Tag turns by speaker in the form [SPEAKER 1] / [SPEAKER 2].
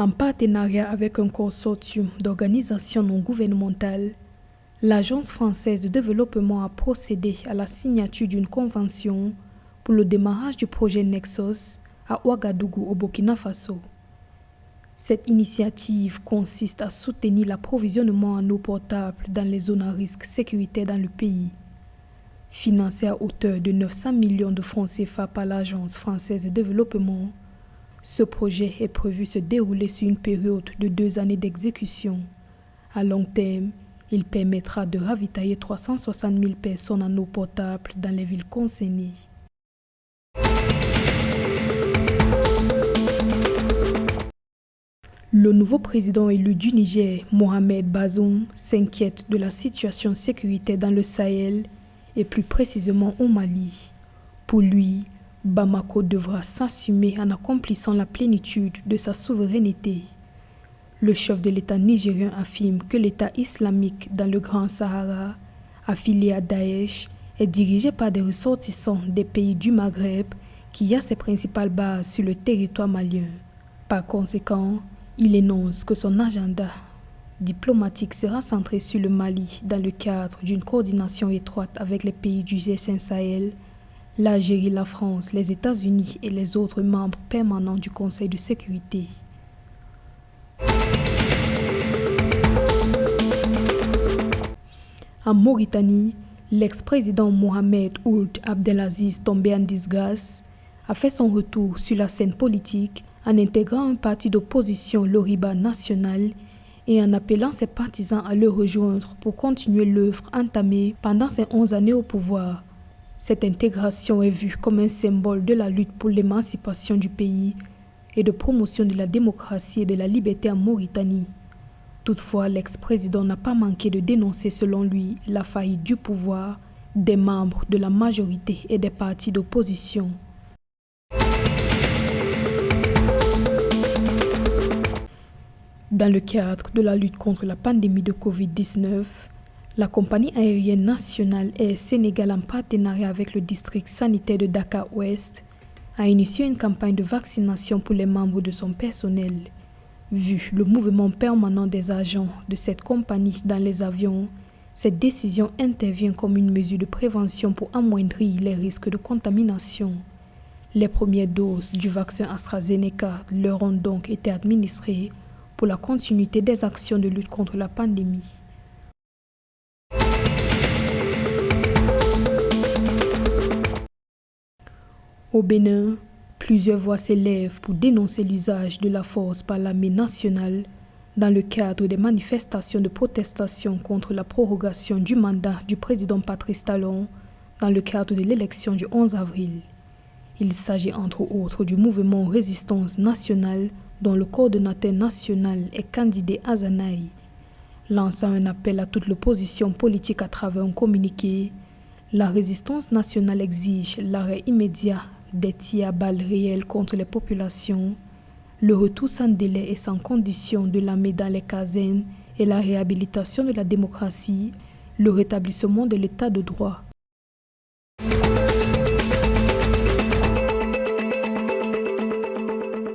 [SPEAKER 1] En partenariat avec un consortium d'organisations non gouvernementales, l'Agence française de développement a procédé à la signature d'une convention pour le démarrage du projet Nexus à Ouagadougou au Burkina Faso. Cette initiative consiste à soutenir l'approvisionnement en eau potable dans les zones à risque sécuritaire dans le pays. Financé à hauteur de 900 millions de francs CFA par l'Agence française de développement, ce projet est prévu se dérouler sur une période de 2 années d'exécution. À long terme, il permettra de ravitailler 360 000 personnes en eau potable dans les villes concernées. Le nouveau président élu du Niger, Mohamed Bazoum, s'inquiète de la situation sécuritaire dans le Sahel et plus précisément au Mali. Pour lui, Bamako devra s'assumer en accomplissant la plénitude de sa souveraineté. Le chef de l'État nigérien affirme que l'État islamique dans le Grand Sahara, affilié à Daesh, est dirigé par des ressortissants des pays du Maghreb qui a ses principales bases sur le territoire malien. Par conséquent, il énonce que son agenda diplomatique sera centré sur le Mali dans le cadre d'une coordination étroite avec les pays du G5 Sahel, l'Algérie, la France, les États-Unis et les autres membres permanents du Conseil de sécurité. En Mauritanie, l'ex-président Mohamed Ould Abdelaziz, tombé en disgrâce, a fait son retour sur la scène politique en intégrant un parti d'opposition, l'Oriba National, et en appelant ses partisans à le rejoindre pour continuer l'œuvre entamée pendant ses 11 années au pouvoir. Cette intégration est vue comme un symbole de la lutte pour l'émancipation du pays et de promotion de la démocratie et de la liberté en Mauritanie. Toutefois, l'ex-président n'a pas manqué de dénoncer, selon lui, la faillite du pouvoir, des membres de la majorité et des partis d'opposition. Dans le cadre de la lutte contre la pandémie de Covid-19, la compagnie aérienne nationale Air Sénégal, en partenariat avec le district sanitaire de Dakar-Ouest, a initié une campagne de vaccination pour les membres de son personnel. Vu le mouvement permanent des agents de cette compagnie dans les avions, cette décision intervient comme une mesure de prévention pour amoindrir les risques de contamination. Les premières doses du vaccin AstraZeneca leur ont donc été administrées pour la continuité des actions de lutte contre la pandémie. Au Bénin, plusieurs voix s'élèvent pour dénoncer l'usage de la force par l'armée nationale dans le cadre des manifestations de protestation contre la prorogation du mandat du président Patrice Talon dans le cadre de l'élection du 11 avril. Il s'agit entre autres du mouvement Résistance nationale dont le coordonnateur national est Kandidé Azanaï. Lançant un appel à toute l'opposition politique à travers un communiqué, la Résistance nationale exige l'arrêt immédiat des tirs à balles réelles contre les populations, le retour sans délai et sans condition de l'armée dans les casernes et la réhabilitation de la démocratie, le rétablissement de l'état de droit.